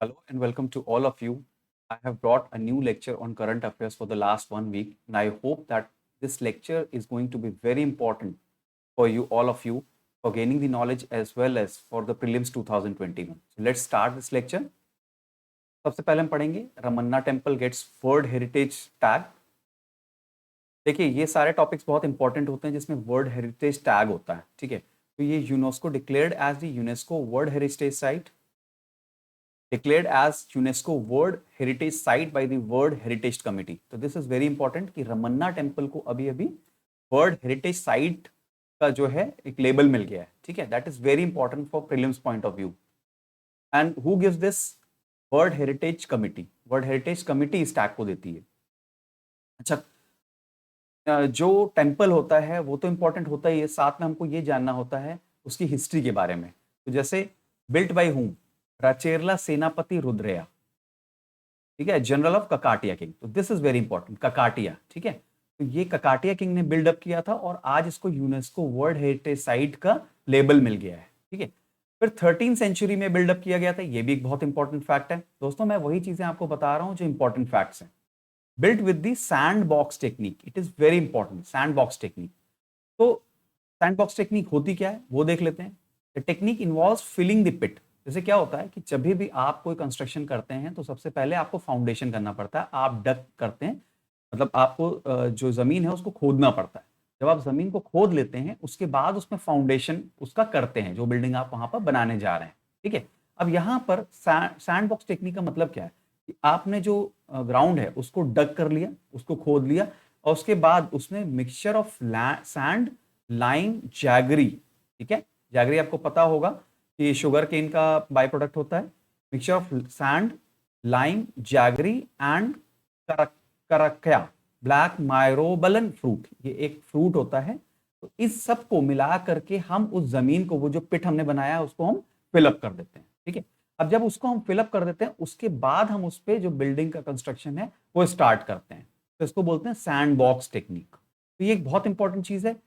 Hello and welcome to all of you. I have brought a new lecture on current affairs for the last 1 week, and I hope that this lecture is going to be very important for you, all of you, for gaining the knowledge as well as for the prelims 2021. So let's start this lecture. सबसे पहले हम पढ़ेंगे Ramanna temple gets world heritage tag. देखिए ये सारे topics बहुत important होते हैं जिसमें वर्ल्ड हेरिटेज टैग होता है, ठीक है। तो ये UNESCO declared as the UNESCO world heritage site, declared as UNESCO World Heritage Site by the World Heritage Committee. तो दिस इज वेरी इंपॉर्टेंट कि रमन्ना टेम्पल को अभी अभी वर्ल्ड हेरिटेज साइट का जो है एक लेबल मिल गया है, ठीक है। That is very important for prelims point of view. And who gives this? World heritage committee. World heritage committee इस टैग को देती है। अच्छा, जो टेम्पल होता है वो तो इंपॉर्टेंट होता ही है, साथ में हमको ये जानना होता है उसकी हिस्ट्री के बारे में। तो जैसे बिल्ट बाय हुम? राचेरला सेनापति रुद्रया, ठीक है, जनरल ऑफ ककाटिया किंग। तो दिस इज वेरी इंपॉर्टेंट, ककाटिया, ठीक है। तो ये ककाटिया किंग ने बिल्डअप किया था और आज इसको यूनेस्को वर्ल्ड हेरिटेज साइट का लेबल मिल गया है, ठीक है। फिर 13th सेंचुरी में बिल्डअप किया गया था, ये भी एक बहुत इंपॉर्टेंट फैक्ट है। दोस्तों मैं वही चीजें आपको बता रहा हूं जो इंपॉर्टेंट फैक्ट्स हैं। Built with the sand box technique, it is very important, sand box technique. तो सैंड बॉक्स टेक्निक होती क्या है वो देख लेते हैं। The technique involves filling the pit. जैसे क्या होता है कि जब भी आप कोई कंस्ट्रक्शन करते हैं तो सबसे पहले आपको फाउंडेशन करना पड़ता है, आप डग करते हैं, मतलब आपको जो जमीन है उसको खोदना पड़ता है। जब आप जमीन को खोद लेते हैं उसके बाद उसमें फाउंडेशन उसका करते हैं, जो बिल्डिंग आप वहां पर बनाने जा रहे हैं, ठीक है। अब यहाँ पर सैंड बॉक्स टेक्निक का मतलब क्या है कि आपने जो ग्राउंड है उसको डग कर लिया, उसको खोद लिया और उसके बाद उसमें mixture of sand, lime, jaggery, ठीक है। जैगरी आपको पता होगा कि शुगर केन का बाय प्रोडक्ट होता है। Mixture of sand, lime, jaggery and करक्या, ब्लैक मायरोबलन फ्रूट, ये एक फ्रूट होता है। तो इस सब को मिला करके हम उस जमीन को, वो जो पिट हमने बनाया है उसको हम फिलअप कर देते हैं, ठीक है। अब जब उसको हम फिलअप कर देते हैं उसके बाद हम उस पर जो बिल्डिंग का कंस्ट्रक्शन है वो स्टार्ट करते हैं। तो इसको बोलते हैं सैंड बॉक्स टेक्निक। तो ये एक बहुत इंपॉर्टेंट चीज है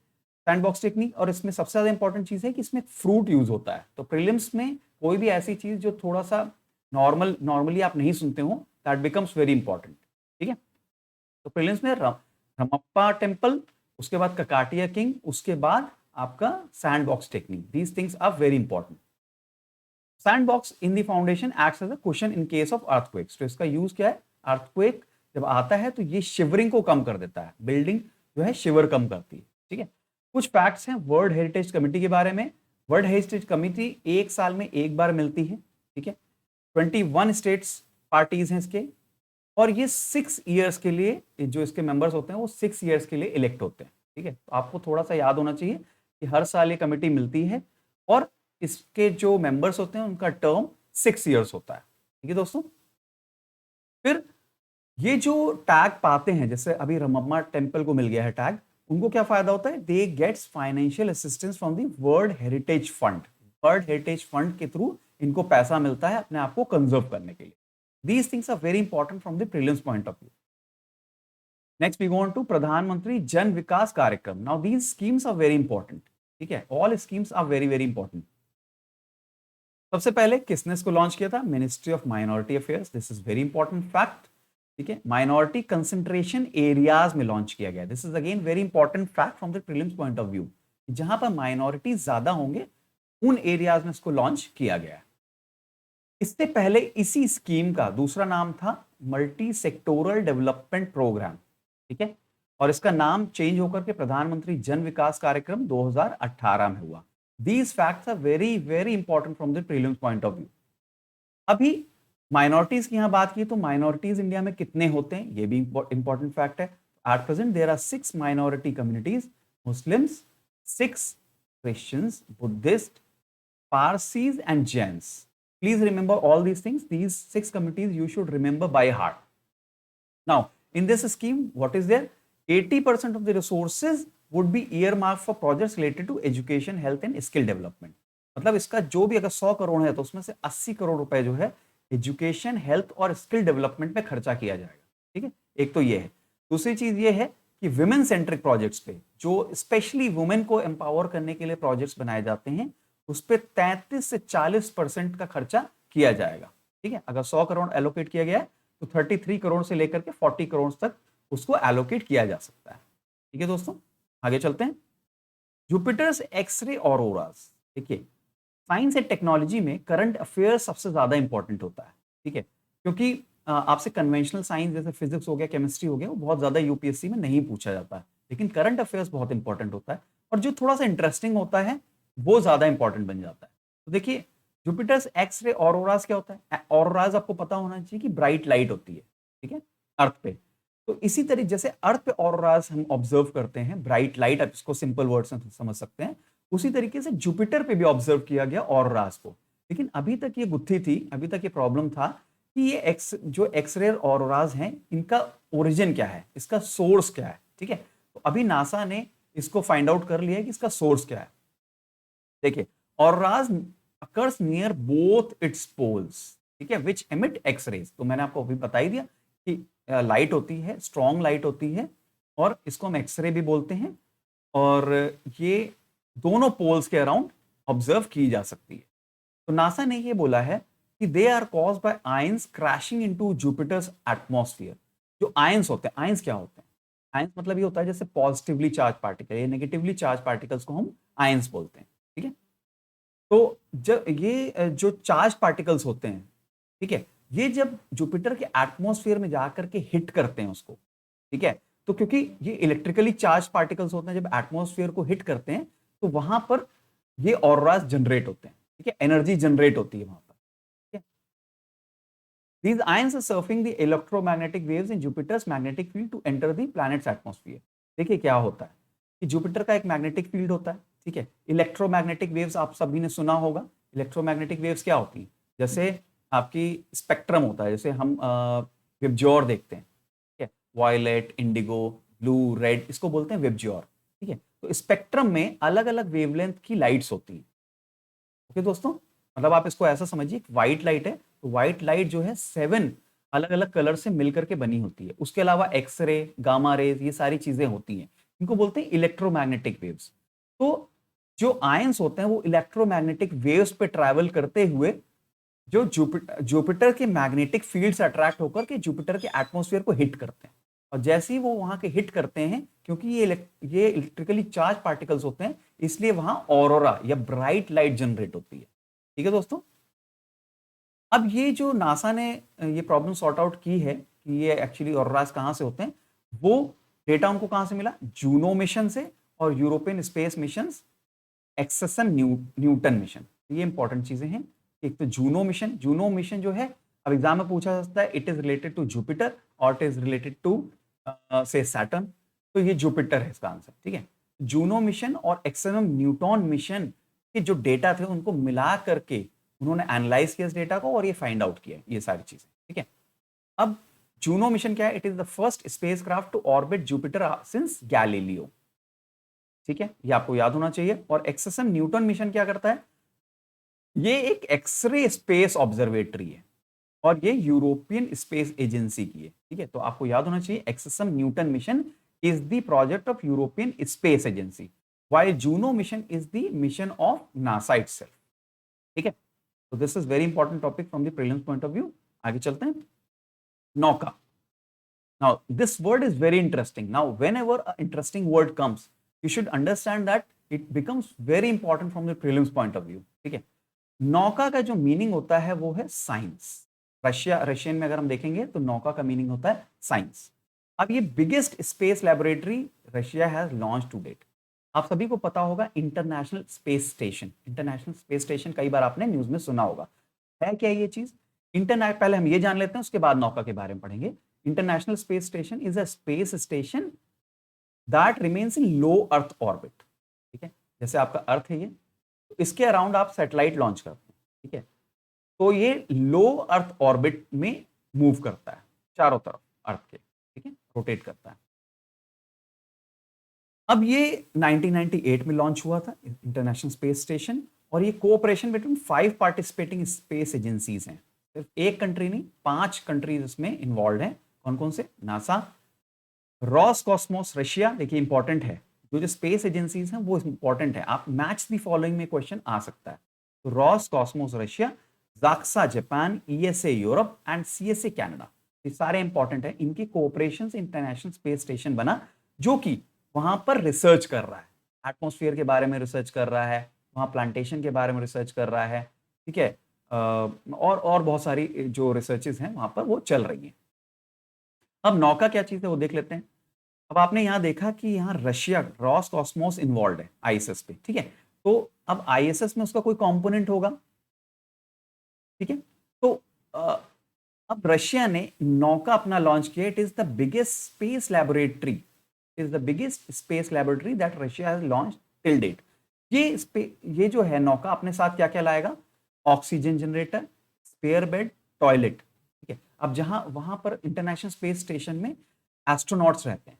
सैंड बॉक्स टेक्निक। और इसमें सबसे ज्यादा इंपॉर्टेंट चीज है कि इसमें फ्रूट यूज होता है। तो प्रीलिम्स में कोई भी ऐसी चीज जो थोड़ा सा नॉर्मली आप नहीं सुनते हो, दैट बिकम्स वेरी इंपॉर्टेंट, ठीक है। तो प्रीलिम्स में रमप्पा टेम्पल, उसके बाद ककाटिया किंग, उसके बाद आपका sand box technique, these things are very important. Sand box in the foundation acts as a cushion in case of earthquakes. तो इसका यूज क्या है? अर्थक्वेक जब आता है तो ये शिवरिंग को कम कर देता है, बिल्डिंग जो है शिवर कम करती है, ठीक है। कुछ फैक्ट्स हैं वर्ल्ड हेरिटेज कमेटी के बारे में। वर्ल्ड हेरिटेज कमेटी एक साल में एक बार मिलती है, ठीक है। 21 स्टेट्स पार्टीज हैं इसके, और ये 6 ईयर्स के लिए, जो इसके मेंबर्स होते हैं वो 6 ईयर्स के लिए इलेक्ट होते हैं, ठीक है। तो आपको थोड़ा सा याद होना चाहिए कि हर साल ये कमेटी मिलती है और इसके जो मेंबर्स होते हैं उनका टर्म 6 ईयर्स होता है, ठीक है दोस्तों। फिर ये जो टैग पाते हैं, जैसे अभी रमम्मा टेम्पल को मिल गया है टैग, उनको क्या फायदा होता है? They gets financial assistance from the world heritage fund. World heritage fund के थ्रू इनको पैसा मिलता है अपने आप को कंजर्व करने के लिए। These things are very important from the prelims point of view. Next we go on to प्रधानमंत्री जन विकास कार्यक्रम। Now these schemes are very important, ठीक है। All schemes are very very important. सबसे पहले किसने इसको लॉन्च किया था? Ministry of minority affairs. This is very important fact, ठीक है। माइनॉरिटी कंसंट्रेशन एरियाज में लॉन्च किया गया। This is again very important fact from the prelims point of view. जहां पर माइनॉरिटी ज्यादा होंगे उन एरियाज में इसको लॉन्च किया गया। इससे पहले इसी स्कीम का दूसरा नाम था मल्टी सेक्टोरल डेवलपमेंट प्रोग्राम, ठीक है। और इसका नाम चेंज होकर के प्रधानमंत्री जन विकास कार्यक्रम 2018 में हुआ। These facts are very very important from the prelims point of view. अभी माइनॉरिटीज की यहां बात की तो माइनॉरिटीज इंडिया में कितने होते हैं ये भी इंपॉर्टेंट फैक्ट है। At present there are 6 minority communities: Muslims, Sikhs, Christians, Buddhist, Parsis and Jains. Please remember all these things. These 6 communities you should remember by heart. Now in this scheme what is there? 80% of the resources would be earmarked for projects related to education, health and skill development. मतलब इसका जो भी अगर 100 करोड़ है तो उसमें से 80 करोड़ रुपए जो है एजुकेशन, हेल्थ और स्किल डेवलपमेंट में खर्चा किया जाएगा, ठीक है। एक तो ये है। दूसरी चीज ये है कि विमेन सेंट्रिक प्रोजेक्ट्स पे, जो स्पेशली वुमेन को एम्पावर करने के लिए प्रोजेक्ट्स बनाए जाते हैं, उस पर 33 से 40% का खर्चा किया जाएगा, ठीक है, अगर 100 करोड़ एलोकेट किया गया है तो 33 करोड़ से लेकर के 40 करोड़ तक उसको एलोकेट किया जा सकता है। ठीक है दोस्तों, आगे चलते हैं। Jupiter's x ray auroras. देखिए, साइंस एंड टेक्नोलॉजी में करंट अफेयर्स सबसे ज्यादा इंपॉर्टेंट होता है। ठीक है, क्योंकि आपसे कन्वेंशनल साइंस जैसे फिजिक्स हो गया, केमिस्ट्री हो गया, वो बहुत ज्यादा यूपीएससी में नहीं पूछा जाता है, लेकिन करंट अफेयर्स बहुत इंपॉर्टेंट होता है, और जो थोड़ा सा इंटरेस्टिंग होता है वो ज्यादा इंपॉर्टेंट बन जाता है। तो देखिए, जुपिटर्स एक्सरे ऑरोरास क्या होता है? ऑरोरास आपको पता होना चाहिए कि ब्राइट लाइट होती है, ठीक है, अर्थ पे। तो इसी तरीके जैसे अर्थ पे ऑरोरास हम ऑब्जर्व करते हैं, ब्राइट लाइट, आप इसको सिंपल वर्ड से समझ सकते हैं, उसी तरीके से जुपिटर पे भी ऑब्जर्व किया गया ऑरोरास को। लेकिन अभी तक ये गुत्थी थी, अभी तक ये प्रॉब्लम था कि ये जो एक्सरे ऑरोरास हैं, इनका ओरिजिन क्या है, इसका सोर्स क्या है। ठीक है, तो अभी नासा ने इसको फाइंड आउट कर लिया है कि इसका सोर्स क्या है। देखिए, auroras occurs near both its poles, ठीक है, विच एमिट एक्सरेज। तो मैंने आपको अभी बता ही दिया कि लाइट होती है, स्ट्रॉन्ग लाइट होती है, और इसको हम एक्सरे भी बोलते हैं, और ये दोनों पोल्स के अराउंड ऑब्जर्व की जा सकती है। तो नासा ने ये बोला है कि they are caused by ions crashing into Jupiter's atmosphere. जो आयंस होते हैं, आयंस क्या होते हैं? आयंस मतलब ये होता है जैसे पॉजिटिवली चार्ज पार्टिकल या नेगेटिवली चार्ज पार्टिकल्स को हम आयंस बोलते हैं। ठीक है, तो जब ये जो चार्ज पार्टिकल्स होते हैं, ठीक है, ये जब जुपिटर के एटमॉस्फेयर में जाकर के हिट करते हैं उसको, ठीक है, तो क्योंकि ये इलेक्ट्रिकली चार्ज पार्टिकल्स होते हैं, जब एटमॉस्फेयर को हिट करते हैं तो वहां पर ये ऑरोरास जनरेट होते हैं। ठीक है, एनर्जी जनरेट होती है वहां पर। ठीक है, these ions are surfing the electromagnetic waves in Jupiter's magnetic field to enter the planet's atmosphere। देखिए क्या होता है कि जुपिटर का एक मैग्नेटिक फील्ड होता है, ठीक है, इलेक्ट्रोमैग्नेटिक वेव्स आप सभी ने सुना होगा। इलेक्ट्रोमैग्नेटिक वेव्स क्या होती हैं? जैसे आपकी स्पेक्ट्रम होता है, जैसे हम विबज्योर देखते हैं, ठीक है, वायलेट, इंडिगो, ब्लू, रेड, इसको बोलते हैं विबज्योर। ठीक है, तो स्पेक्ट्रम में अलग अलग वेवलेंथ की लाइट्स होती हैं। ओके दोस्तों, मतलब आप इसको ऐसा समझिए, व्हाइट लाइट है तो व्हाइट लाइट जो है 7 अलग अलग कलर से मिलकर के बनी होती है। उसके अलावा एक्सरे, गामा रेज, ये सारी चीजें होती हैं, इनको बोलते हैं इलेक्ट्रोमैग्नेटिक वेव्स। तो जो आयंस होते हैं वो इलेक्ट्रोमैग्नेटिक वेव्स पे ट्रैवल करते हुए जो जुपिटर के मैग्नेटिक फील्ड से अट्रैक्ट होकर के जुपिटर के एटमॉस्फेयर को हिट करते हैं, और जैसे ही वो वहां के हिट करते हैं, क्योंकि ये इलेक्ट्रिकली चार्ज पार्टिकल्स होते हैं, इसलिए वहां ऑरोरा या ब्राइट लाइट जनरेट होती है। ठीक है दोस्तों, अब ये जो नासा ने ये प्रॉब्लम सॉर्ट आउट की है कि ये एक्चुअली ऑरोरास कहां से होते हैं, वो डेटा उनको कहां से मिला? जूनो मिशन से और European space mission एक्सेसन Newton mission. ये इंपॉर्टेंट चीजें हैं। एक तो जूनो मिशन जो है, अब एग्जाम में पूछा जा सकता है, it is related to Jupiter और इट इज रिलेटेड टू से सैटर्न। तो ये जुपिटर है इसका आंसर। ठीक है, जूनो मिशन और एक्सेनम न्यूटन मिशन के जो डेटा थे उनको मिला करके उन्होंने एनालाइज किया इस डेटा को और ये फाइंड आउट किया ये सारी चीजें। ठीक है, अब जूनो मिशन क्या है? It is the first spacecraft to orbit Jupiter since Galileo. ठीक है, ये आपको याद होना चाहिए। और एक्सेसन न्यूटन मिशन क्या करता है? ये एक एक्सरे स्पेस ऑब्जर्वेटरी है और ये यूरोपियन स्पेस एजेंसी की है। ठीक है, तो आपको याद होना चाहिए XMM Newton mission is the project of European Space Agency, while Juno mission is the mission of NASA itself. ठीक है, तो this is very important topic from the prelims point of view. आगे चलते हैं। Nauka. Now this word is very interesting. Now whenever a interesting word comes, you should understand that it becomes very important from the prelims point of view। ठीक है, नौका का जो meaning होता है वो है साइंस। रशियन में अगर हम देखेंगे तो नौका का मीनिंग होता है साइंस। अब ये biggest space laboratory Russia has launch to date. आप सभी को पता होगा international space station. International space station कई बार आपने न्यूज में सुना होगा। है क्या ये चीज? इंटरनेट, पहले हम ये जान लेते हैं, उसके बाद नौका के बारे में पढ़ेंगे। International space station is a space station that remains in low earth orbit. ठीक है, जैसे आपका अर्थ है ये, तो इसके अराउंड आप सैटेलाइट लॉन्च करते हैं। ठीक है, तो ये लो अर्थ ऑर्बिट में मूव करता है चारों तरफ अर्थ के। ठीक है, रोटेट करता है। अब ये 1998 में लॉन्च हुआ था इंटरनेशनल स्पेस स्टेशन, और ये cooperation between 5 participating space agencies हैं। सिर्फ एक कंट्री नहीं, 5 कंट्रीज इसमें इन्वॉल्व हैं। कौन कौन से? नासा, रॉसकॉस्मोस रशिया, देखिए इंपॉर्टेंट है, जो स्पेस एजेंसीज हैं वो इंपॉर्टेंट है। आप मैच द फॉलोइंग में क्वेश्चन आ सकता है। तो Roscosmos Russia, JAXA Japan, ESA Europe and CSA Canada, ये सारे इंपॉर्टेंट है। इनकी कोऑपरेशन से इंटरनेशनल स्पेस स्टेशन बना, जो कि वहां पर रिसर्च कर रहा है, एटमॉस्फेयर के बारे में रिसर्च कर रहा है, वहां प्लांटेशन के बारे में रिसर्च कर रहा है। ठीक है, और बहुत सारी जो रिसर्चेज हैं वहां पर वो चल रही हैं। अब नौका क्या चीज है वो देख लेते हैं। अब आपने यहाँ देखा कि यहाँ रशिया रॉस कॉस्मोस इन्वॉल्व है आईएसएस पे। ठीक है, तो अब आईएसएस में उसका कोई कंपोनेंट होगा। ठीक है, तो अ, अब रशिया ने नौका अपना लॉन्च किया। It is the biggest space laboratory, is the biggest space laboratory that Russia has launch till date. ये जो है नौका अपने साथ क्या क्या लाएगा? Oxygen generator, spare bed, toilet. ठीक है, अब जहां वहां पर इंटरनेशनल स्पेस स्टेशन में एस्ट्रोनॉट्स रहते हैं,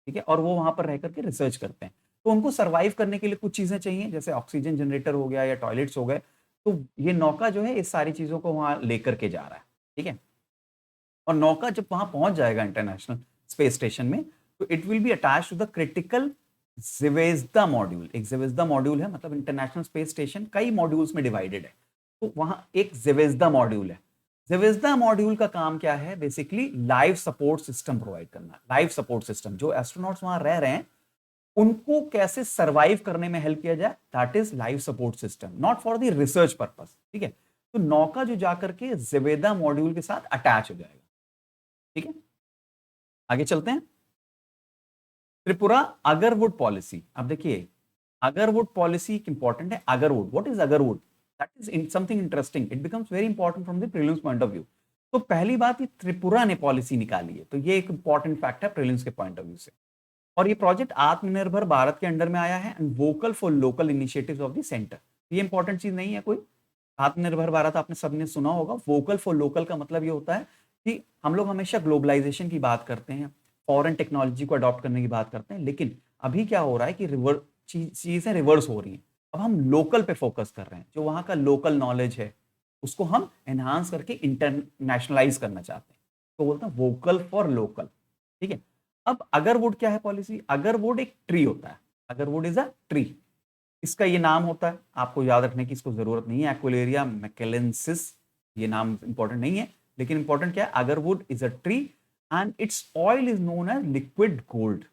ठीक है, और वो वहां पर रह करके रिसर्च करते हैं, तो उनको सर्वाइव करने के लिए कुछ चीजें चाहिए, जैसे ऑक्सीजन जनरेटर हो गया या टॉयलेट्स हो गए। तो ये नौका जो है इस सारी चीजों को वहां लेकर के जा रहा है। ठीक है, और नौका जब वहां पहुंच जाएगा इंटरनेशनल स्पेस स्टेशन में, तो it will be attach to the critical Zvezda module. एक ज़ेवेज़दा मॉड्यूल है, मतलब इंटरनेशनल स्पेस स्टेशन कई मॉड्यूल्स में डिवाइडेड है, तो वहां एक ज़ेवेज़दा मॉड्यूल है। ज़ेवेज़दा मॉड्यूल का काम क्या है? Basically life support system provide करना। लाइफ सपोर्ट सिस्टम, जो एस्ट्रोनॉट्स वहां रह रहे हैं उनको कैसे सर्वाइव करने में हेल्प किया जाए, that is life support system, not for the research purpose. ठीक है, तो नौका जो जाकर के ज़ेवेदा मॉड्यूल के साथ अटैच हो जाएगा। ठीक है, आगे चलते हैं। Tripura agarwood policy. अब देखिए, अगरवुड पॉलिसी इंपॉर्टेंट है। Agarwood, what is agarwood? That is something interesting, it becomes very important from the prelims point of view. तो पहली बात, ये त्रिपुरा ने पॉलिसी निकाली है, तो ये एक इंपॉर्टेंट फैक्ट है प्रीलिम्स के पॉइंट ऑफ व्यू से। और ये प्रोजेक्ट आत्मनिर्भर भारत के अंडर में आया है and vocal for local initiatives of the centre. ये इंपॉर्टेंट चीज नहीं है कोई। आत्मनिर्भर भारत आपने सबने सुना होगा। वोकल फॉर लोकल का मतलब ये होता है कि हम लोग हमेशा ग्लोबलाइजेशन की बात करते हैं, फॉरेन टेक्नोलॉजी को अडॉप्ट करने की बात करते हैं, लेकिन अभी क्या हो रहा है कि चीजें रिवर्स हो रही हैं। अब हम लोकल पे फोकस कर रहे हैं, जो वहां का लोकल नॉलेज है उसको हम एनहांस करके इंटरनेशनलाइज करना चाहते हैं, तो बोलते हैं वोकल फॉर लोकल। ठीक है, अब अगरवुड क्या है पॉलिसी? अगरवुड एक ट्री होता है। अगरवुड इज अ ट्री, इसका ये नाम होता है, आपको याद रखने की इसको जरूरत नहीं है, एक्वेलेरिया मैकेलेंसिस, ये नाम इंपॉर्टेंट नहीं है, लेकिन इंपॉर्टेंट क्या है? Agarwood is a tree and its oil is known as liquid gold.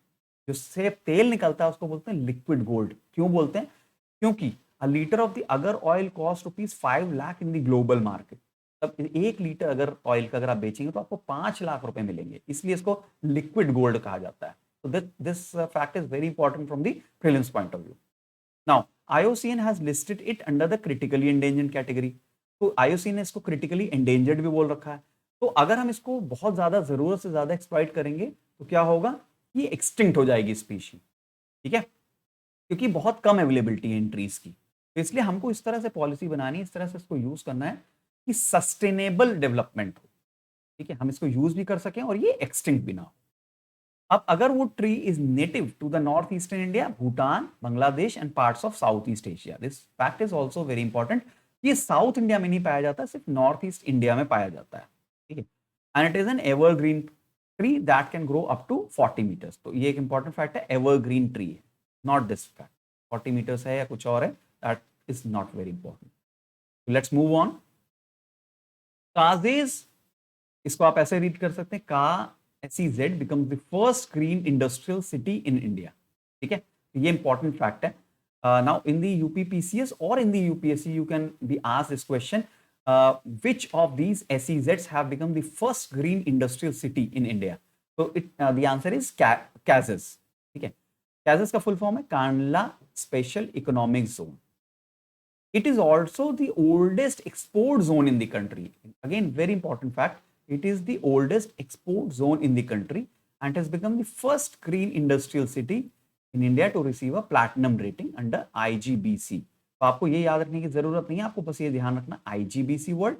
जो से तेल निकलता है उसको बोलते हैं लिक्विड गोल्ड। क्यों बोलते हैं? क्योंकि अ लीटर ऑफ द अगर oil cost ₹5 lakh in the global market. तब 1 लीटर अगर ऑयल का अगर आप बेचेंगे तो आपको ₹5 लाख मिलेंगे, इसलिए इसको लिक्विड गोल्ड कहा जाता है। तो this fact is very important from the prelims point of view. Now IUCN has listed it under the critically endangered category। तो IUCN ने इसको critically endangered भी बोल रखा है। तो अगर हम इसको बहुत ज्यादा जरूरत से ज्यादा एक्सप्लॉइट करेंगे तो क्या होगा? ये एक्सटिंक्ट हो जाएगी स्पीशी। ठीक है, क्योंकि बहुत कम अवेलेबिलिटी है इन ट्रीज की। तो इसलिए हमको इस तरह से पॉलिसी बनानी है, इस तरह से इसको यूज करना है कि सस्टेनेबल डेवलपमेंट हो। ठीक है, हम इसको यूज भी कर सकें और ये एक्सटिंक्ट भी ना हो। अब अगर वो tree is native to the north eastern India, Bhutan, Bangladesh and parts of south east Asia. This fact is also very important. ये साउथ इंडिया में नहीं पाया जाता, सिर्फ नॉर्थ ईस्ट इंडिया में पाया जाता है। ठीक है, and it is an evergreen tree that can grow up to 40 metres. तो ये एक इंपॉर्टेंट फैक्ट है, एवरग्रीन ट्री है, नॉट दिस फैक्ट 40 मीटर्स है या कुछ और है, that is not very important. Let's move on. काजेज, इसको आप ऐसे रीड कर सकते हैं, का SEZ becomes the first green industrial city in India। ठीक है, ये इंपॉर्टेंट फैक्ट है। नाउ इन द UPPCS और in the UPSC you can be asked this question, which of these SEZs have become the first green industrial city in India? So the answer is CASES। ठीक है, CASES का full form है Kandla special economic zone. It is also the oldest export zone in the country. Again, very important fact. It is the oldest export zone in the country and has become the first green industrial city in India to receive a platinum rating under IGBC। तो आपको ये याद रखने की जरूरत नहीं है, आपको बस ये ध्यान रखना IGBC वर्ड।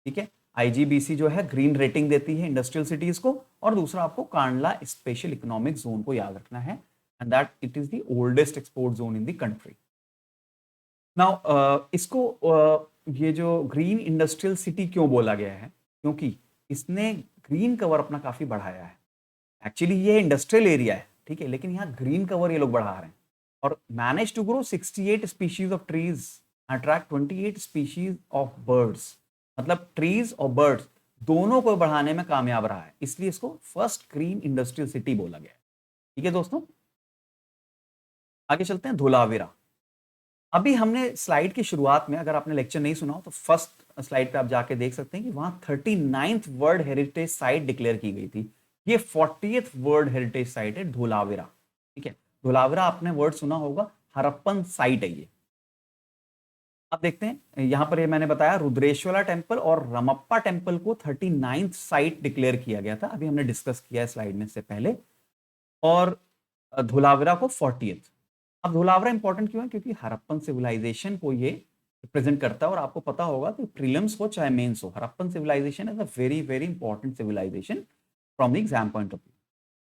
ठीक है, IGBC जो है ग्रीन रेटिंग देती है इंडस्ट्रियल सिटीज को, और दूसरा आपको कांडला स्पेशल इकोनॉमिक जोन को याद रखना है, and that it is the oldest export zone in the country. Now इसको ये जो ग्रीन इंडस्ट्रियल सिटी क्यों बोला गया है? क्योंकि इसने ग्रीन कवर अपना काफी बढ़ाया है। एक्चुअली ये इंडस्ट्रियल एरिया है, ठीक है, लेकिन यहाँ ग्रीन कवर ये लोग बढ़ा रहे हैं और manage to grow 68 species of trees attract 28 species of birds, मतलब ट्रीज और बर्ड्स दोनों को बढ़ाने में कामयाब रहा है, इसलिए इसको फर्स्ट ग्रीन इंडस्ट्रियल सिटी बोला गया है। ठीक है दोस्तों, आगे चलते हैं। धोलावीरा। अभी हमने स्लाइड की शुरुआत में, अगर आपने लेक्चर नहीं सुना हो तो फर्स्ट स्लाइड पे आप जाके देख सकते हैं कि वहां 39th world heritage site declare की गई थी। ये 40th वर्ल्ड हेरिटेज साइट है धोलावीरा। ठीक है, धोलावीरा आपने वर्ड सुना होगा, हरप्पन साइट है ये। अब देखते हैं यहां पर, ये मैंने बताया रुद्रेश्वरा टेम्पल और रमप्पा टेम्पल को 39th साइट डिक्लेयर किया गया था, अभी हमने डिस्कस किया है स्लाइड में से पहले, और धोलावीरा को 40th। अब धोलावीरा इंपॉर्टेंट क्यों है? क्योंकि हरप्पन सिविलाइजेशन को ये रिप्रेजेंट करता है, और आपको पता होगा कि प्रीलिम्स हो चाहे मेंस हो, Harappan civilisation is a very very important civilisation from the exam point of view.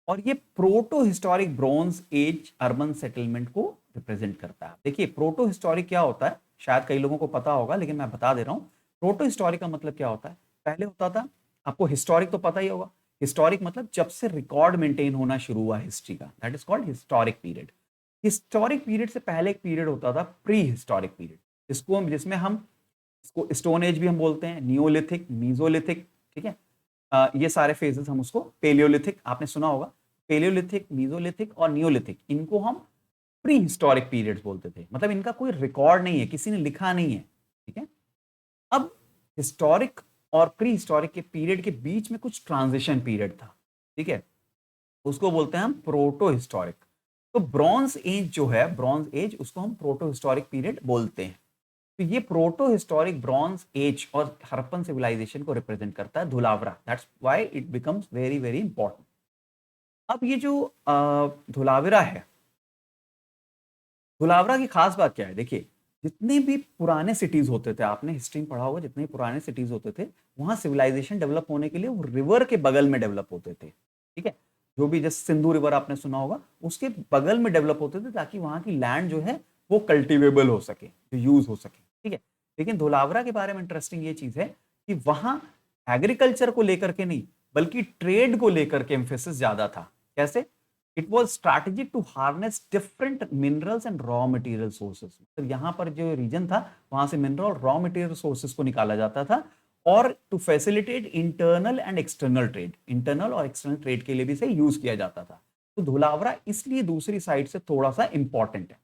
और ये proto historic bronze age urban settlement को रिप्रेजेंट करता है। देखिए प्रोटो हिस्टोरिक क्या होता है, शायद कई लोगों को पता होगा, लेकिन मैं बता दे रहा हूँ। प्रोटो हिस्टोरिक का मतलब क्या होता है? पहले होता था, आपको हिस्टोरिक तो पता ही होगा, हिस्टोरिक मतलब जब से रिकॉर्ड मेंटेन होना शुरू हुआ हिस्ट्री का, that is called historic period. Historic period से पहले एक पीरियड होता था प्री हिस्टोरिक पीरियड, जिसमें हम इसको स्टोन एज भी हम बोलते हैं, नियोलिथिक, मीजोलिथिक। ठीक है, ये सारे फेजेस हम उसको, पेलियोलिथिक आपने सुना होगा, पेलियोलिथिक, मीजोलिथिक और नियोलिथिक, इनको हम प्री हिस्टोरिक पीरियड्स बोलते थे, मतलब इनका कोई रिकॉर्ड नहीं है, किसी ने लिखा नहीं है। ठीक है, अब हिस्टोरिक और प्री हिस्टोरिक के पीरियड के बीच में कुछ ट्रांजिशन पीरियड था। ठीक है, उसको बोलते हैं हम प्रोटो हिस्टोरिक। तो ब्रॉन्ज एज जो है, ब्रॉन्ज एज, उसको हम प्रोटो हिस्टोरिक पीरियड बोलते हैं। तो ये प्रोटो हिस्टोरिक ब्रॉन्ज एज और हरप्पन सिविलाइजेशन को रिप्रेजेंट करता है Dholavira, that's why it becomes very very important. अब ये जो धुलावरा है, धुलावरा की खास बात क्या है? देखिए जितने भी पुराने सिटीज होते थे, आपने हिस्ट्री में पढ़ा होगा, जितने पुराने सिटीज होते थे वहां सिविलाइजेशन डेवलप होने के लिए वो रिवर के बगल में डेवलप होते थे। ठीक है, जो भी जैसे सिंधु रिवर आपने सुना होगा, उसके बगल में डेवलप होते थे, ताकि वहां की लैंड जो है वो कल्टिवेबल हो सके, जो यूज हो सके। ठीक है, लेकिन धोलावरा के बारे में इंटरेस्टिंग ये चीज है कि वहां एग्रीकल्चर को लेकर के नहीं, बल्कि ट्रेड को लेकर के एम्फेसिस ज्यादा था। कैसे? It was strategic to harness different minerals and raw material sources. मतलब यहाँ पर जो रीजन था, वहां से मिनरल और रॉ मटेरियल सोर्सेस को निकाला जाता था, और to facilitate internal and external trade, internal और एक्सटर्नल ट्रेड के लिए भी इसे यूज किया जाता था। तो धुलावरा इसलिए दूसरी साइड से थोड़ा सा इंपॉर्टेंट है।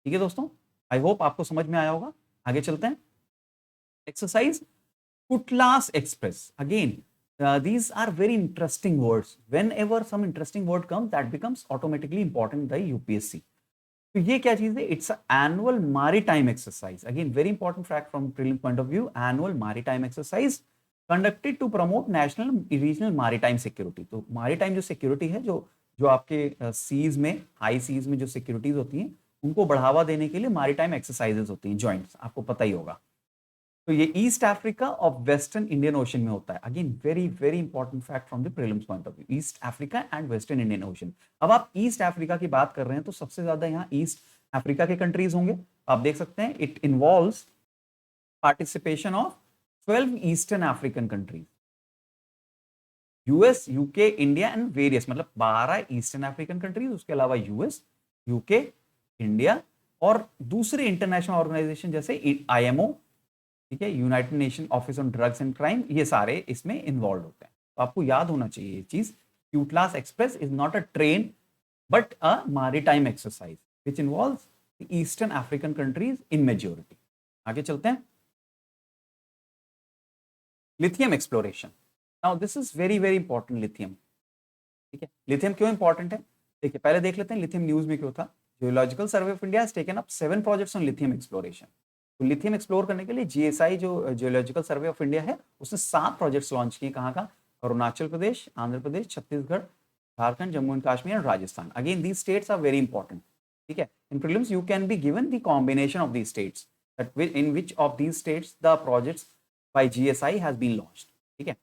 ठीक है दोस्तों, आई होप आपको समझ में आया होगा। आगे चलते हैं। Exercise Kutlas Express. Again, these are very interesting words. Whenever some interesting word comes, that becomes automatically important in the UPSC. तो ये क्या चीज है? It's annual maritime exercise. Again very important fact from prelim point of view, annual maritime exercise conducted to promote national regional maritime security. तो maritime जो security है, जो जो आपके सीज में, हाई सीज में जो सिक्योरिटीज होती हैं, उनको बढ़ावा देने के लिए मैरीटाइम एक्सरसाइजेस होती हैं, जॉइंट्स, आपको पता ही होगा। तो ये ईस्ट अफ्रीका और वेस्टर्न इंडियन ओशन में होता है। Again very very important fact from the prelims point of view, east Africa and western Indian ocean. अब आप ईस्ट अफ्रीका की बात कर रहे हैं, तो सबसे ज्यादा यहाँ ईस्ट अफ्रीका के कंट्रीज होंगे। आप देख सकते हैं it involves participation of 12 eastern African countries, US, UK, India and various, मतलब 12 ईस्टर्न अफ्रीकन कंट्रीज, उसके अलावा यूएस, यूके, इंडिया और दूसरे इंटरनेशनल ऑर्गेनाइजेशन जैसे आईएमओ, ठीक है, United nation office on drugs and crime, ये सारे इसमें इन्वॉल्व होते हैं। तो आपको याद होना चाहिए ये चीज, Cutlass Express is not a train but a maritime exercise which involves the eastern African countries in majority. आगे चलते हैं। Lithium exploration. Now this is very very important, lithium. ठीक है, लिथियम क्यों इंपॉर्टेंट है? देखिए पहले देख लेते हैं लिथियम न्यूज में क्यों था। Geological survey of India has taken up 7 projects on lithium exploration. तो लिथियम एक्सप्लोर करने के लिए जीएसआई, जो जियोलॉजिकल सर्वे ऑफ इंडिया है, उसने 7 प्रोजेक्ट्स लॉन्च किए। कहाँ का? Arunachal Pradesh, Andhra Pradesh, Chhattisgarh, Jharkhand, Jammu and Kashmir and Rajasthan. Again these states are very important. ठीक है, in prelims you can be given the combination of these states, that in which of these states the projects by GSI has been launched. ठीक है,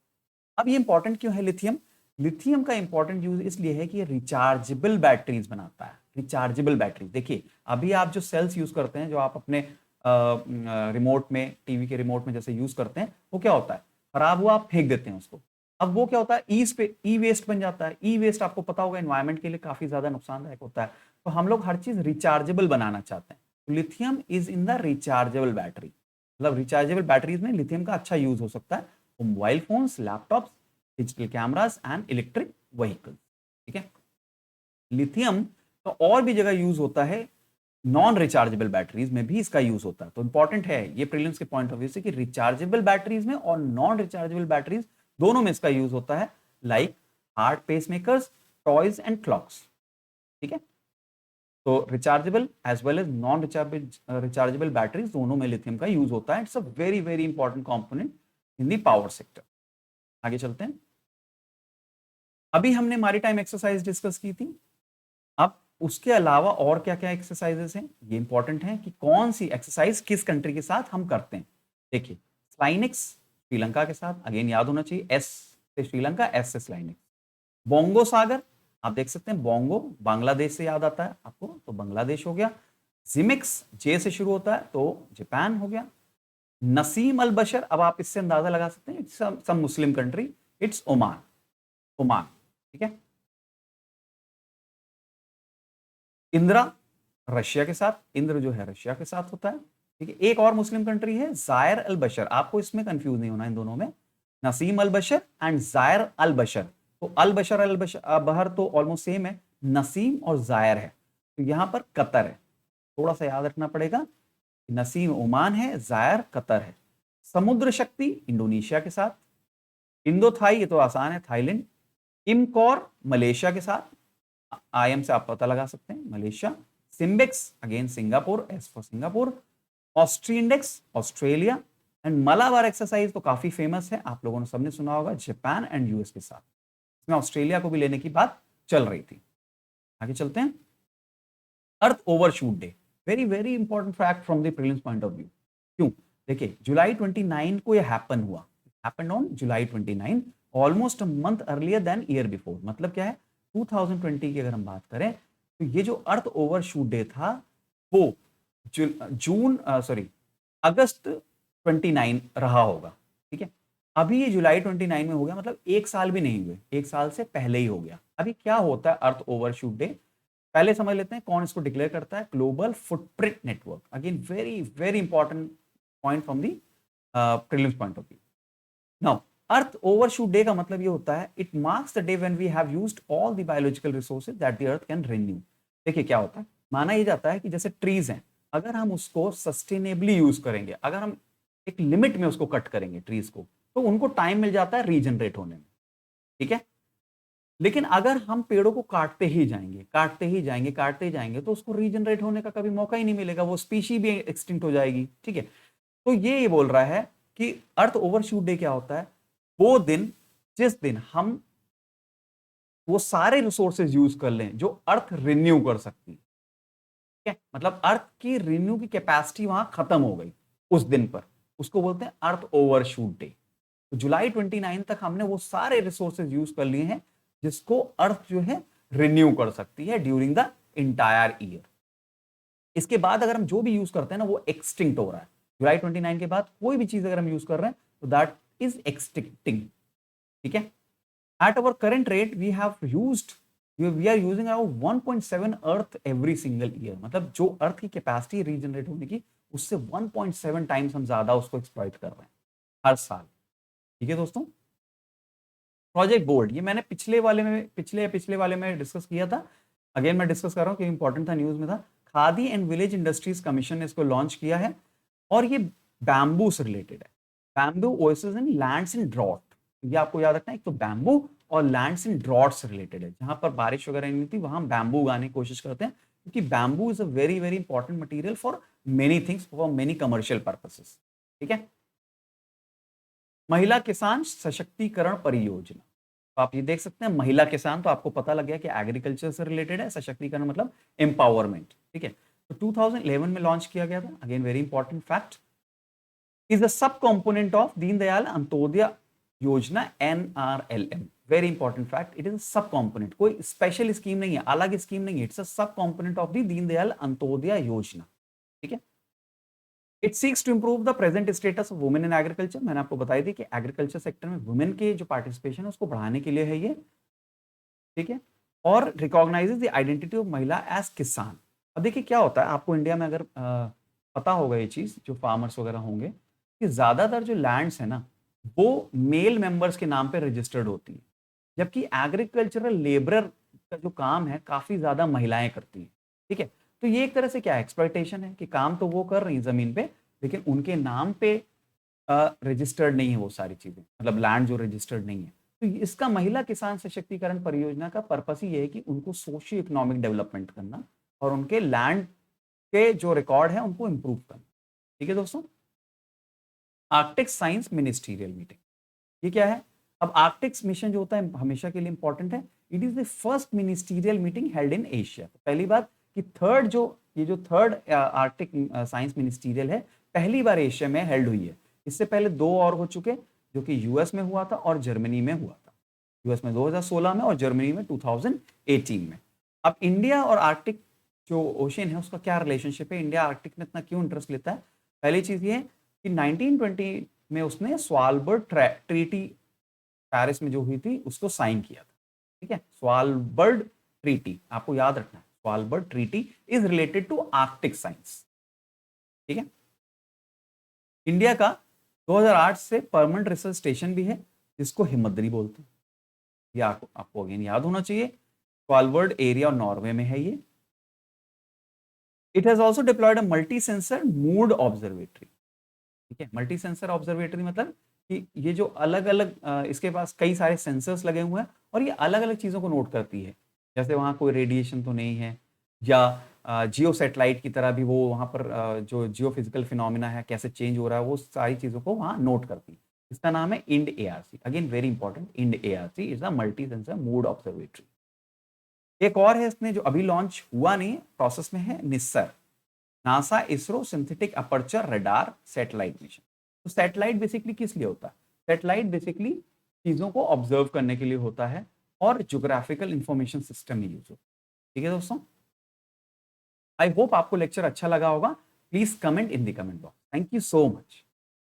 अब ये important क्यों है लिथियम? Lithium का इंपॉर्टेंट यूज इसलिए है कि ये रिचार्जेबल बैटरीज बनाता है। रिचार्जेबल बैटरी, देखिए अभी आप जो सेल्स यूज करते हैं, जो आप अपने रिमोट में, टीवी के रिमोट में जैसे यूज करते हैं, वो क्या होता है? खराब हुआ आप फेंक देते हैं उसको। अब वो क्या होता है? ई वेस्ट बन जाता है। ई वेस्ट आपको पता होगा एनवायरमेंट के लिए काफी ज्यादा नुकसानदायक होता है। तो हम लोग हर चीज रिचार्जेबल बनाना चाहते हैं। Lithium is in the rechargeable battery, मतलब रिचार्जेबल बैटरीज में लिथियम का अच्छा यूज हो सकता है mobile phones, laptops, digital cameras and electric vehicles. ठीक है, लिथियम का और भी जगह यूज होता है, नॉन रिचार्जेबल बैटरीज में भी इसका यूज होता है। तो इंपॉर्टेंट है ये प्रीलिम्स के पॉइंट ऑफ व्यू से कि रिचार्जेबल बैटरीज में और नॉन रिचार्जेबल बैटरीज दोनों में इसका यूज होता है, like heart pacemakers, toys and clocks. ठीक है, तो rechargeable as well as non rechargeable batteries दोनों में लिथियम का यूज होता है। It's a very very important component in the power sector. आगे चलते हैं। अभी हमने मैरीटाइम एक्सरसाइज डिस्कस की थी, अब उसके अलावा और क्या क्या एक्सरसाइजेस हैं ये इंपॉर्टेंट है कि कौन सी एक्सरसाइज किस कंट्री के साथ हम करते हैं। देखिए, स्लाइनिक्स श्रीलंका के साथ, अगेन याद होना चाहिए, एस से श्रीलंका, एस से स्लाइनिक्स। बोंगो सागर, आप देख सकते हैं बोंगो बांग्लादेश से याद आता है आपको, तो बांग्लादेश हो गया। जिमिक्स जे से शुरू होता है तो जापान हो गया। नसीम अल बशर, अब आप इससे अंदाजा लगा सकते हैं, it's some Muslim country, it's Oman, Oman. ठीक है, इंद्रा रशिया के साथ, इंद्र जो है रशिया के साथ होता है। ठीक है, एक और मुस्लिम कंट्री है जायर अल बशर, आपको इसमें कंफ्यूज नहीं होना इन दोनों में, नसीम अल बशर एंड जायर अल बशर। तो अल बशर अल बहर तो ऑलमोस्ट सेम है, नसीम और जायर है, तो यहां पर कतर है, थोड़ा सा याद रखना पड़ेगा। नसीम ओमान है, जायर कतर है। समुद्र शक्ति इंडोनेशिया के साथ। इंडो थाई, ये तो आसान है, थाईलैंड। इमकॉर मलेशिया के साथ, आईएम से आप पता लगा सकते हैं, Malaysia. SIMBEX again Singapore, S for Singapore. AUSINDEX Australia. And Malabar exercise तो काफी फेमस है, आप लोगों ने सबने सुना होगा, जापान एंड यूएस के साथ। इसमें ऑस्ट्रेलिया को भी लेने की बात चल रही थी। आगे चलते हैं। Earth overshoot day, very very important fact from the prelims point of view. क्यों? देखिए, जुलाई 29 को यह हैपन हुआ, happened on July 29, almost a month earlier than year before. मतलब क्या है, 2020 की अगर हम बात करें तो ये जो अर्थ ओवरशूट डे था वो जून सॉरी अगस्त 29 रहा होगा। ठीक है, अभी ये जुलाई 29 में हो गया, मतलब एक साल भी नहीं हुए, एक साल से पहले ही हो गया। अभी क्या होता है अर्थ ओवरशूट डे, पहले समझ लेते हैं कौन इसको डिक्लेयर करता है। Global footprint network, again very very important point from the prelims point of view. Now, earth overshoot day का मतलब ये होता है, it marks the day when we have used all the biological resources that the earth can renew. देखिए क्या होता है, माना ये जाता है कि जैसे ट्रीज हैं, अगर हम उसको सस्टेनेबली यूज करेंगे, अगर हम एक लिमिट में उसको कट करेंगे ट्रीज को, तो उनको टाइम मिल जाता है रीजनरेट होने में। ठीक है, लेकिन अगर हम पेड़ों को काटते ही जाएंगे, काटते ही जाएंगे, काटते ही जाएंगे, तो उसको रीजनरेट होने का कभी मौका ही नहीं मिलेगा, वो स्पीशी भी एक्सटिंक्ट हो जाएगी। ठीक है, तो ये बोल रहा है कि अर्थ ओवरशूट डे क्या होता है, वो दिन जिस दिन हम वो सारे रिसोर्सेज यूज कर लें जो अर्थ रिन्यू कर सकती है। ठीक है, मतलब अर्थ की रिन्यू की कैपेसिटी वहां खत्म हो गई उस दिन पर, उसको बोलते हैं अर्थ ओवरशूट डे। तो जुलाई 29 तक हमने वो सारे रिसोर्सेज यूज कर लिए हैं जिसको अर्थ जो है रिन्यू कर सकती है ड्यूरिंग द इंटायर ईयर। इसके बाद अगर हम जो भी यूज करते हैं ना वो एक्सटिंक्ट हो रहा है। जुलाई 29 के बाद कोई भी चीज अगर हम यूज कर रहे हैं तो दैट इज एक्सटिंक्टिंग। ठीक है, at our current rate we have used we are using around 1.7 earth every single year, मतलब जो अर्थ की कैपेसिटी रीजनरेट होने की उससे 1.7 टाइम्स हम ज्यादा उसको एक्सप्लॉइट कर रहे हैं हर साल। ठीक है दोस्तों, प्रोजेक्ट गोल्ड, ये मैंने पिछले वाले में डिस्कस किया था, अगेन मैं डिस्कस कर रहा हूँ क्योंकि इंपॉर्टेंट था, न्यूज में था। Khadi and village industries commission ने इसको लॉन्च किया है और ये बैम्बू से रिलेटेड है। Bamboo oasis in lands in drought, ये आपको याद रखना है, एक तो बैम्बू और लैंड्स इन ड्रॉट से रिलेटेड है, जहां पर बारिश वगैरह नहीं होती वहां हम बैम्बू उगाने की कोशिश करते हैं, क्योंकि bamboo is a very very important material for many things, for many commercial purposes. ठीक है, महिला किसान सशक्तिकरण परियोजना, तो आप ये देख सकते हैं महिला किसान, तो आपको पता लग गया कि एग्रीकल्चर से रिलेटेड है, सशक्तिकरण मतलब एम्पावरमेंट। ठीक है, तो 2011 में लॉन्च किया गया था, again very important fact, is the sub component of Deendayal Antyodaya योजना, NRLM। Very important fact, it is a sub component, कोई स्पेशल स्कीम नहीं है, अलग स्कीम नहीं है, it's a sub component of the Deendayal Antyodaya Yojana. ठीक है, it seeks to improve the present status of women in agriculture, मैंने आपको बताई थी कि एग्रीकल्चर सेक्टर में वुमेन के जो पार्टिसिपेशन है उसको बढ़ाने के लिए है ये। ठीक है, और रिकॉग्नाइजेज द आइडेंटिटी ऑफ महिला एज किसान, अब देखिए क्या होता है, आपको इंडिया में अगर पता होगा ये चीज़, जो फार्मर्स वगैरह होंगे, कि ज़्यादातर जो लैंड्स है ना, वो मेल मेंबर्स के नाम पे रजिस्टर्ड होती है, जबकि एग्रीकल्चरल लेबरर का जो काम है काफ़ी ज़्यादा महिलाएं करती हैं। ठीक है, तो ये एक तरह से क्या है, एक्सप्लॉइटेशन है कि काम तो वो कर रही हैं ज़मीन पे, लेकिन उनके नाम पे रजिस्टर्ड नहीं है वो सारी चीज़ें, मतलब लैंड जो रजिस्टर्ड नहीं है। तो इसका महिला किसान सशक्तिकरण परियोजना का पर्पस ही ये है कि उनको सोशियो इकोनॉमिक डेवलपमेंट करना और उनके लैंड के जो रिकॉर्ड है उनको इम्प्रूव करना। ठीक है दोस्तों, आर्कटिक साइंस मिनिस्टीरियल मीटिंग, ये क्या है? अब आर्कटिक्स मिशन जो होता है हमेशा के लिए इंपॉर्टेंट है। It is the first ministerial meeting held in Asia. पहली बात कि थर्ड जो ये जो थर्ड आर्कटिक साइंस मिनिस्टीरियल है, पहली बार एशिया में हेल्ड हुई है। इससे पहले दो और हो चुके, जो कि यूएस में हुआ था और जर्मनी में हुआ था। यूएस में 2016 में और जर्मनी में 2018 में। अब इंडिया और आर्कटिक जो ओशन है उसका क्या रिलेशनशिप है, इंडिया आर्कटिक में इतना क्यों इंटरेस्ट लेता है? पहली चीज ये कि 1920 में उसने स्वालबर्ड ट्रीटी पेरिस में जो हुई थी उसको साइन किया था। ठीक है, स्वालबर्ड ट्रीटी आपको याद रखना है, Svalbard treaty is related to Arctic science. ठीक है, इंडिया का 2008 से परमानेंट रिसर्च स्टेशन भी है, जिसको हिमद्री बोलते हैं। ये आपको अगेन याद होना चाहिए, स्वालबर्ड एरिया नॉर्वे में है ये। It has also deployed a multi sensor moored observatory. ठीक है, मल्टी सेंसर ऑब्जर्वेटरी मतलब कि ये जो अलग अलग इसके पास कई सारे सेंसर्स लगे हुए हैं और ये अलग अलग चीज़ों को नोट करती है, जैसे वहाँ कोई रेडिएशन तो नहीं है, या जियो सैटेलाइट की तरह भी वो वहाँ पर जो जियो फिजिकल फिनोमिना है कैसे चेंज हो रहा है, वो सारी चीज़ों को वहाँ नोट करती है। इसका नाम है Ind ARC। Again very important, Ind ARC is a multi sensor moored observatory. एक और है इसमें जो अभी लॉन्च हुआ नहीं, प्रोसेस में है, NISAR, NASA ISRO synthetic aperture radar satellite mission. तो सैटेलाइट बेसिकली किस लिए होता है? सैटेलाइट बेसिकली चीजों को ऑब्जर्व करने के लिए होता है और ज्योग्राफिकल इंफॉर्मेशन सिस्टम में यूज होता है। ठीक है दोस्तों, आई होप आपको लेक्चर अच्छा लगा होगा। Please comment in the comment box. Thank you so much.